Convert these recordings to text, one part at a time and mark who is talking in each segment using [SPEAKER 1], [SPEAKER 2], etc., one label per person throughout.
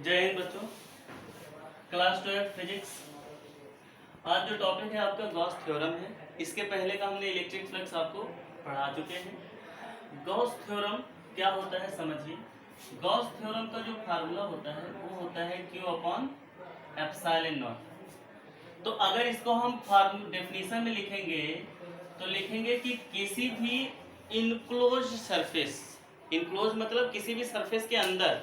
[SPEAKER 1] जय हिंद बच्चों। Class 12 physics. आज जो टॉपिक है आपका गॉस थ्योरम है। इसके पहले का हमने इलेक्ट्रिक फ्लक्स आपको पढ़ा चुके हैं। गॉस थ्योरम क्या होता है समझिए। गॉस थ्योरम का जो फार्मूला होता है वो होता है Q अपॉन एप्सिलॉन नॉट। तो अगर इसको हम डेफिनेशन में लिखेंगे तो लिखेंगे कि किसी भी इनक्लोज सरफेस, इनक्लोज मतलब किसी भी सरफेस के अंदर,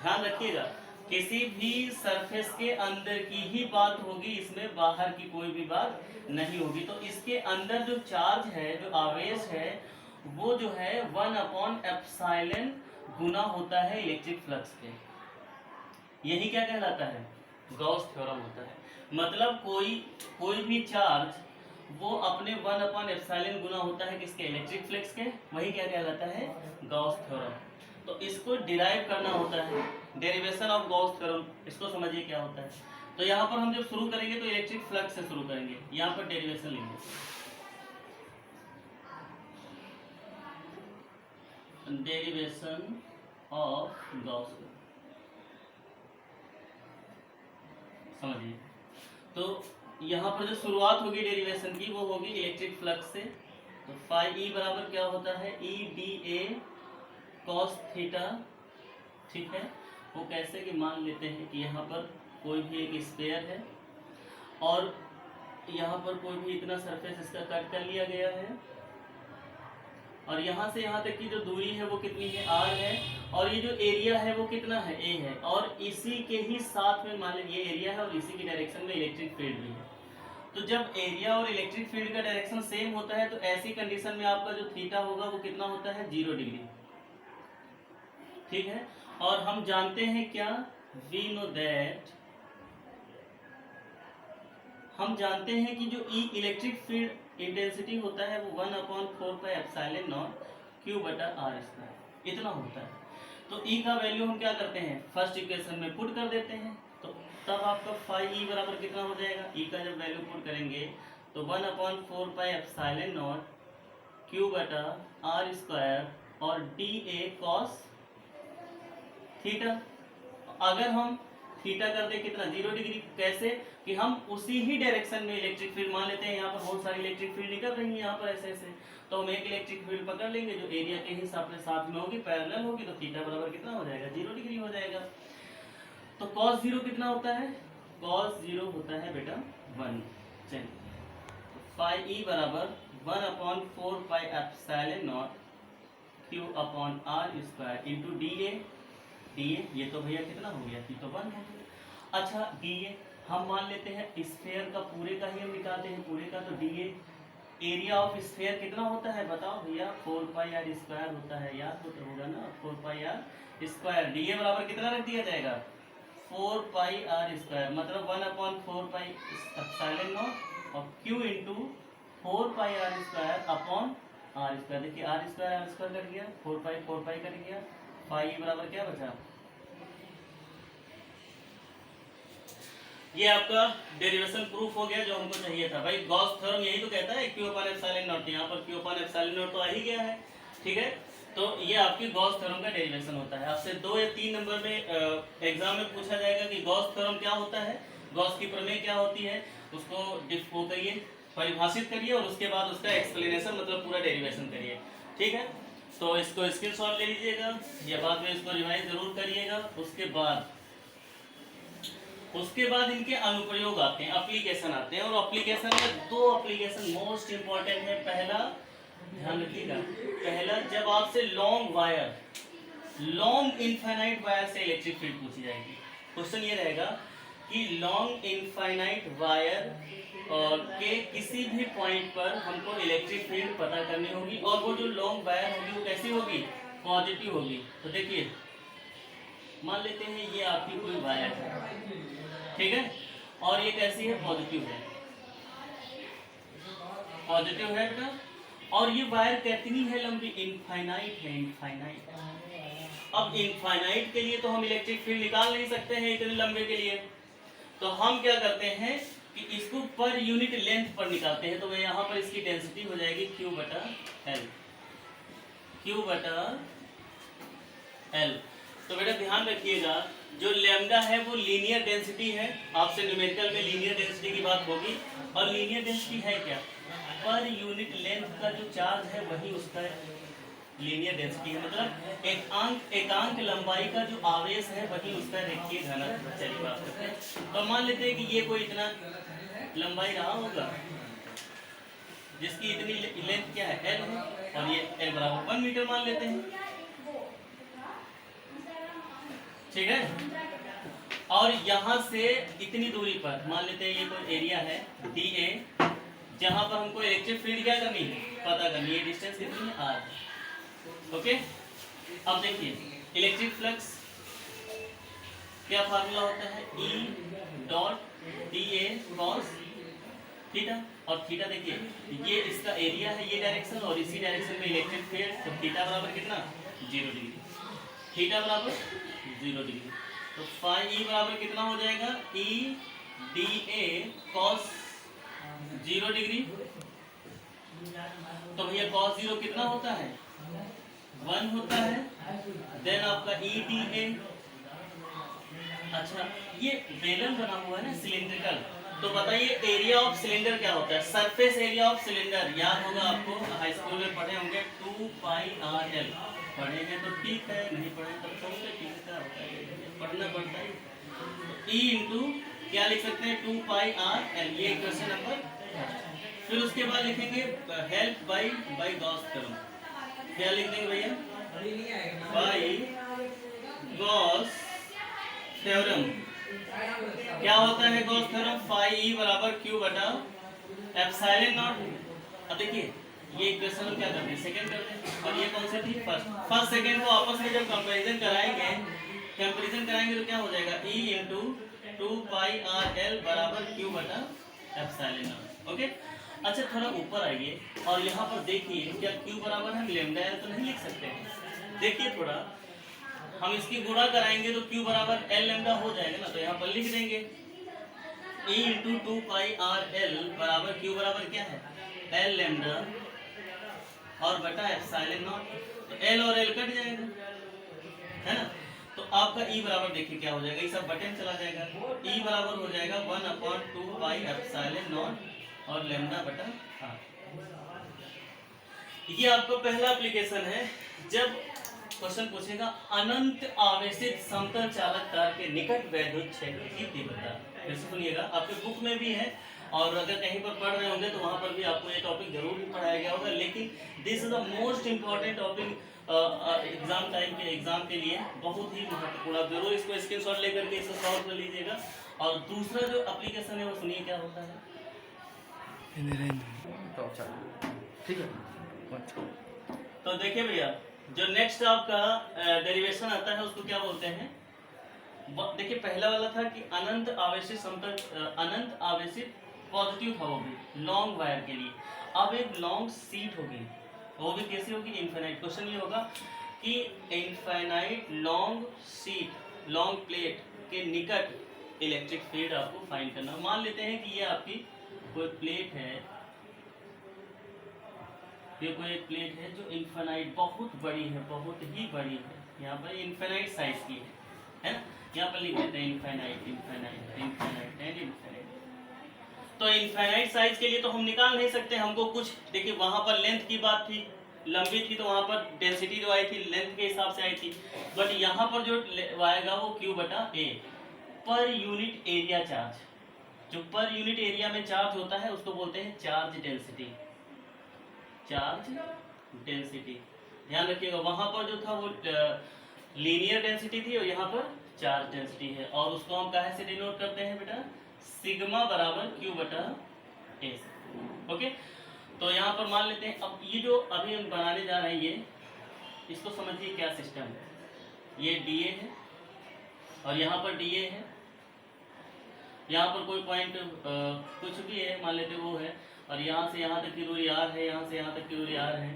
[SPEAKER 1] ध्यान रखिएगा किसी भी सरफेस के अंदर की ही बात होगी, इसमें बाहर की कोई भी बात नहीं होगी। तो इसके अंदर जो चार्ज है, जो आवेश है, वो जो है 1 अपॉन एप्सिलॉन गुना होता है इलेक्ट्रिक फ्लक्स के। यही क्या कहलाता है? गॉस थ्योरम होता है। मतलब कोई भी चार्ज वो अपने 1 अपॉन एप्सिलॉन गुना होता है किसके? इलेक्ट्रिक फ्लक्स के। वही क्या कहलाता है? Gauss theorem. तो इसको डिराइव करना होता है, डेरिवेशन ऑफ गॉस थ्योरम। इसको समझिए क्या होता है। तो यहाँ पर हम जब शुरू करेंगे तो इलेक्ट्रिक फ्लक्स से शुरू करेंगे। यहाँ पर डेरिवेशन लेंगे, डेरिवेशन ऑफ गॉस थ्योरम, समझिए। तो यहाँ पर जो शुरुआत होगी डेरिवेशन की वो होगी इलेक्ट्रिक फ्लक्स से। तो फाई ई बराबर क्या होता है? ई डी ए कॉस थीटा। ठीक है, वो कैसे कि मान लेते हैं कि यहाँ पर कोई भी एक स्फीयर है और यहाँ पर कोई भी इतना सरफेस इसका कट कर लिया गया है और यहाँ से यहाँ तक की जो दूरी है वो कितनी है? r है। और ये जो एरिया है वो कितना है? a है। और इसी के ही साथ में मान लीजिए ये एरिया है और इसी की डायरेक्शन में इलेक्ट्रिक फील्ड भी है। तो जब एरिया और इलेक्ट्रिक फील्ड का डायरेक्शन सेम होता है तो ऐसी कंडीशन में आपका जो थीटा होगा वो कितना होता है? 0 डिग्री। ठीक है, और हम जानते हैं क्या? वी नो दैट, हम जानते हैं कि जो ई इलेक्ट्रिक फील्ड इंटेंसिटी होता है वो 1 upon 4 pi epsilon naught Q बटा आर स्क्वायर इतना होता है। तो ई का वैल्यू हम क्या करते हैं? फर्स्ट इक्वेशन में पुट कर देते हैं। तो तब आपका फाई ई बराबर कितना हो जाएगा? ई का जब वैल्यू पुट करेंगे तो 1 upon 4 pi epsilon naught Q बटा आर स्क्वायर और डी ए कॉस थीटा। अगर हम थीटा कर दे कितना? 0 डिग्री। कैसे कि हम उसी ही डायरेक्शन में इलेक्ट्रिक फील्ड मान लेते हैं। यहाँ पर बहुत सारी इलेक्ट्रिक फील्ड निकल रही है यहाँ पर ऐसे ऐसे, तो हम एक इलेक्ट्रिक फील्ड पकड़ लेंगे जो एरिया के हिसाब से साथ में होगी, पैरेलल होगी। तो थीटा बराबर कितना हो जाएगा? 0 डिग्री हो जाएगा। तो cos 0 कितना होता है? cos 0 होता है बेटा 1। चलिए, फाई ई बराबर 1 upon 4 pi epsilon naught Q upon R square into D A. ये तो भैया कितना हो गया? ये तो 1 हो गया। अच्छा, डी ए हम मान लेते हैं स्फीयर का, पूरे का ही हम निकालते हैं पूरे का। तो डी एरिया ऑफ स्फीयर कितना होता है बताओ भैया? 4 पाई आर स्क्वायर होता है। याद तो होगा ना, 4 pi R square. D A बराबर कितना रख दिया जाएगा? 4 पाई आर स्क्वायर, मतलब 1 अपॉन 4 पाई एप्सिलॉन नॉट और Q into 4 pi R square upon R square. देखिए आर स्क्वायर कट गया, 4 पाई कट गया। फाई बराबर क्या बचा? ये आपका डेरिवेशन प्रूफ हो गया जो हमको चाहिए था। भाई गॉस थ्योरम यही तो कहता है Q अपॉन एप्सिलॉन नॉट। यहाँ पर Q अपॉन एप्सिलॉन नॉट तो आ ही गया है। ठीक है, तो ये आपकी गॉस थ्योरम का डेरिवेशन होता है। आपसे 2 या 3 नंबर में एग्जाम में पूछा जाएगा कि गॉस थ्योरम क्या होता है, गॉस की प्रमेय क्या होती है। उसको वो करिए, परिभाषित करिए और उसके बाद उसका एक्सप्लेनेशन मतलब पूरा डेरिवेशन करिए। ठीक है, तो इसको स्क्रीनशॉट ले लीजिएगा या बाद में इसको रिवाइज जरूर करिएगा। उसके बाद इनके अनुप्रयोग आते हैं, एप्लीकेशन आते हैं। और एप्लीकेशन में 2 एप्लीकेशन मोस्ट इंपॉर्टेंट है। पहला, ध्यान रखिएगा, पहला जब आपसे लॉन्ग इनफाइनाइट वायर से इलेक्ट्रिक फील्ड पूछी जाएगी। क्वेश्चन ये रहेगा कि लॉन्ग इनफाइनाइट वायर के किसी भी पॉइंट पर हमको इलेक्ट्रिक फील्ड पता करनी होगी और वो जो लॉन्ग वायर होगी वो कैसी होगी? पॉजिटिव होगी। तो देखिए मान लेते हैं ये आपकी कोई वायर है, ठीक है, और ये कैसी है? पॉजिटिव है, पॉजिटिव है बेटा। और ये वायर कितनी है लंबी? इनफाइनाइट है, इनफाइनाइट। अब इनफाइनाइट के लिए तो हम इलेक्ट्रिक फील्ड निकाल नहीं सकते हैं इतने लंबे के लिए। तो हम क्या करते हैं कि इसको पर यूनिट लेंथ पर निकालते हैं। तो मैं यहाँ पर इसकी डेंसिटी हो जाएगी Q बटा L, Q बटा L। तो बेटा ध्यान रखिएगा, जो लैम्डा है वो लीनियर डेंसिटी है। आपसे न्यूमेरिकल में लीनियर डेंसिटी की बात होगी। और लीनियर डेंसिटी है क्या? पर यूनिट लेंथ का जो चार्ज है वही उसका लीनियर डेंसिटी है। मतलब एकांक लंबाई का जो आवेश है वही उसका रेखीय घनत्व। चलिए बात करते हैं। तो मान लेते हैं कि ये कोई इतना लंबाई रहा होगा जिसकी इतनी लेंथ क्या है, एल है, और ये एल बराबर 1 मीटर मान लेते हैं, ठीक है। और यहाँ से इतनी दूरी पर मान लेते हैं ये कोई एरिया है डी ए, जहां पर हमको इलेक्ट्रिक फील्ड क्या करनी है, पता करनी है। डिस्टेंस कितनी है, आर। ओके, अब देखिए इलेक्ट्रिक फ्लक्स क्या फार्मूला होता है, E dot D A cos theta. और थीटा देखिए ये इसका एरिया है, ये डायरेक्शन, और इसी डायरेक्शन में इलेक्ट्रिक फील्ड। तो थीटा बराबर कितना, 0 डिग्री। थीटा बराबर 0 डिग्री। तो फाई ई बराबर कितना हो जाएगा, E D A cos 0 degree. तो भैया कॉस 0 कितना होता है, 1 होता है। देन आपका ई डी ए, अच्छा ये बेलन बना हुआ है ना सिलिंड्रिकल, तो बताइए एरिया ऑफ सिलेंडर क्या होता है, सरफेस एरिया ऑफ सिलेंडर। याद होगा आपको, हाई स्कूल में पढ़े होंगे 2 पाई आर एल। पढ़े हैं तो ठीक है, नहीं पढ़े तब तो ठीक है, पढ़ना पड़ता है। ई इंटू क्या लिख सकते हैं, 2 पाई आर एल, ये क्वेश्चन नंबर। फिर उसके बाद लिखेंगे हेल्प बाई गॉस थ्योरम। क्या लिख देंगे भैया, बाई गॉस थ्योरम। क्या होता है गॉस थ्योरम, फाई ई बराबर क्यू बटा एप्सिलॉन नॉट। अब देखिए ये इक्वेशन हम क्या करते हैं, सेकंड करते हैं, और ये कौन सी थी, फर्स्ट सेकंड को आपस में जब कंपैरिजन कराएंगे तो क्या हो जाएगा, ई इंटू 2 पाई आर एल बराबर क्यू बटा एप्सिलॉन नॉट। ओके, अच्छा थोड़ा ऊपर आइए और यहाँ पर देखिए क्या क्यू बराबर हम लैम्डा एल तो नहीं लिख सकते हैं। देखिए थोड़ा हम इसकी गुणा कराएंगे तो क्यू बराबर एल लैम्डा हो जाएगा ना, तो यहाँ पर लिख देंगे ई इंटू 2 पाई आर एल बराबर क्यू बराबर क्या है, एल लैम्डा और बटा एप्सिलॉन नॉट। तो एल और एल कट जाएगा, है ना। तो आपका ई बराबर देखिए क्या हो जाएगा, ये सब बटन चला जाएगा। ई बराबर हो जाएगा 1/2 पाई एप्सिलॉन नॉट और लैम्डा बटा आर। ये आपका पहला एप्लीकेशन है। जब क्वेश्चन पूछेगा अनंत आवेशित समतल चालक तार के निकट वैद्युत क्षेत्र की तीव्रता, फिर से सुनिएगा, आपके बुक में भी है और अगर कहीं पर पढ़ रहे होंगे तो वहां पर भी आपको ये टॉपिक जरूर पढ़ाया गया होगा। लेकिन this is the most important topic exam के लिए, बहुत ही महत्वपूर्ण। आप जरूर इसको स्क्रीनशॉट लेकर के इसे सॉल्व कर लीजिएगा। और दूसरा जो एप्लीकेशन है वो सुनिए क्या होता है, ठीक है। तो देखिए भैया जो नेक्स्ट आपका डेरिवेशन आता है उसको क्या बोलते हैं, देखिए पहला वाला था कि अनंत आवेशित समतल, अनंत आवेशित पॉजिटिव था वो भी लॉन्ग वायर के लिए। अब एक लॉन्ग सीट होगी, वो भी कैसे होगी, इनफाइनाइट। क्वेश्चन ये होगा कि infinite long seat, long plate के निकट इलेक्ट्रिक फील्ड आपको फाइंड करना। मान लेते हैं कि ये आपकी कोई प्लेट है, ये कोई एक प्लेट है जो इनफाइनाइट बहुत बड़ी है, बहुत ही बड़ी है, यहाँ पर इनफाइनाइट साइज की है ना। यहाँ पर लिख देते हैं infinite infinite infinite and infinite. तो इनफाइनाइट साइज के लिए तो हम निकाल नहीं सकते, हमको कुछ देखिए वहां पर लेंथ की बात थी, लंबी थी, तो वहां पर डेंसिटी जो आई थी लेंथ के हिसाब से आई थी। बट यहाँ पर जो आएगा वो क्यू बटा ए, पर यूनिट एरिया चार्ज। जो पर यूनिट एरिया में चार्ज होता है उसको बोलते हैं चार्ज डेंसिटी, चार्ज डेंसिटी। ध्यान रखिएगा वहां पर जो था वो लीनियर डेंसिटी थी और यहाँ पर चार्ज डेंसिटी है, और उसको हम कहाँ से डिनोट करते हैं बेटा, सिग्मा बराबर क्यू बटा ए। ओके, तो यहाँ पर मान लेते हैं। अब ये जो अभी हम बनाने जा रहे हैं ये, इसको समझिए क्या सिस्टम है। ये डी ए है और यहाँ पर डी ए है, यहाँ पर कोई पॉइंट कुछ भी है मान लेते वो है, और यहाँ से यहाँ तक की दूरी आर है, यहाँ से यहाँ तक की दूरी आर है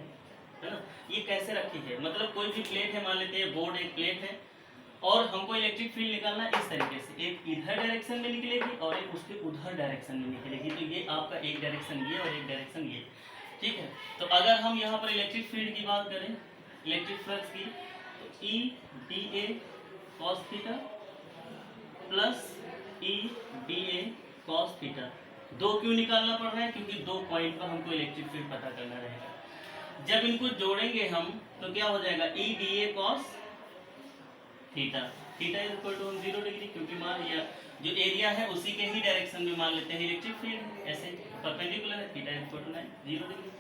[SPEAKER 1] ना। ये कैसे रखी है, मतलब कोई भी प्लेट है, मान लेते हैं बोर्ड एक प्लेट है, और हमको इलेक्ट्रिक फील्ड निकालना है इस तरीके से, एक इधर डायरेक्शन में निकलेगी और एक उसके उधर डायरेक्शन में निकलेगी। तो ये आपका एक डायरेक्शन ये और एक डायरेक्शन ये, ठीक है। तो अगर हम यहाँ पर इलेक्ट्रिक फील्ड की बात करें, इलेक्ट्रिक फ्लक्स की, तो ई D A cos theta plus E D A cos theta. दो क्यों निकालना पड़ रहा है? क्योंकि दो पॉइंट पर हमको इलेक्ट्रिक फील्ड पता करना रहेगा। जब इनको जोड़ेंगे हम तो क्या हो जाएगा, E D A cos theta. Theta is equal to 0 degree, क्योंकि मान लिया जो एरिया है उसी के ही डायरेक्शन में मान लेते हैं इलेक्ट्रिक फील्ड, ऐसे परपेंडिकुलर है, theta is equal to 0 degree.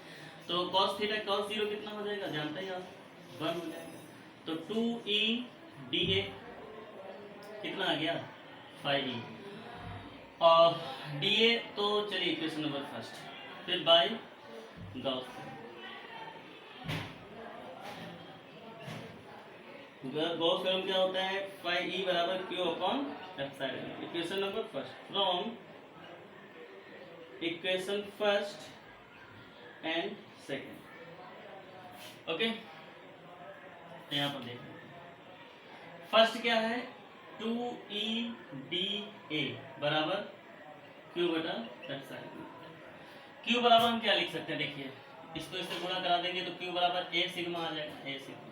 [SPEAKER 1] तो cos थीटा cos 0 कितना हो जाएगा, जानते हैं आप, 1 हो जाएगा। तो 2e dA कितना आ गया, 5e। और dA तो चलिए इक्वेशन नंबर फर्स्ट, फिर बाय गॉस थ्योरम क्या होता है, 5e बराबर q upon epsilon. Equation number first from equation first and second. Okay, यहाँ पर देखें फर्स्ट क्या है, 2e बराबर q बटा एप्सिलॉन। q बराबर हम क्या लिख सकते हैं, देखिए इसको इससे गुणा करा देंगे तो q बराबर a सिग्मा आ जाएगा, a सिग्मा।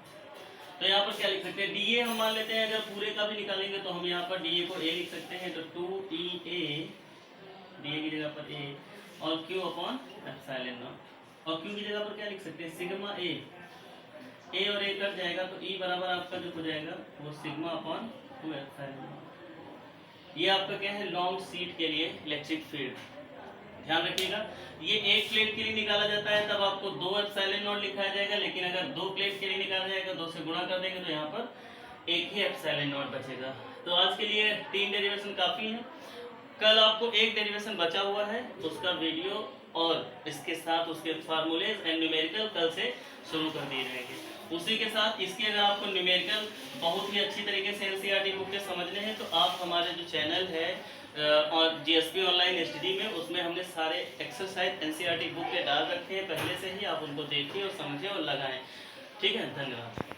[SPEAKER 1] तो यहाँ पर क्या लिख सकते हैं, dA हम मान लेते हैं, अगर पूरे का भी निकालेंगे तो हम यहाँ पर dA को a लिख सकते हैं, तो 2EA dA की जगह पर a और q अपॉन एप्सिलॉन नॉट। और q की जगह पर क्या लिख सकते हैं, सिग्मा a और a कट जाएगा तो E बराबर आपका जो हो जाएगा वो सिग्मा अपॉन 2 एप्सिलॉन। ये आपका क्या है, लॉन्ग शीट के लिए इलेक्ट्रिक फील्ड। ध्यान रखिएगा, ये एक प्लेट के लिए निकाला जाता है तब आपको 2 एप्सिलॉन नॉट लिखाया जाएगा, लेकिन अगर 2 प्लेट के लिए निकाला जाएगा 2 से गुणा कर देंगे तो यहाँ पर एक ही एप्सिलॉन नॉट बचेगा। तो आज के लिए 3 डेरिवेशन काफ़ी हैं। कल आपको एक डेरिवेशन बचा हुआ है, उसका वीडियो और इसके साथ उसके फार्मूलेज एंड न्यूमेरिकल कल से शुरू कर दिए जाएंगे। उसी के साथ इसके अगर आपको न्यूमेरिकल बहुत ही अच्छी तरीके से एनसीईआरटी बुक के समझने हैं तो आप हमारे जो चैनल है और जीएसपी ऑनलाइन एसटीडी में, उसमें हमने सारे एक्सरसाइज एनसीईआरटी बुक के डाल रखे हैं पहले से ही, आप उनको देखिए और समझें और लगाएं। ठीक है, धन्यवाद।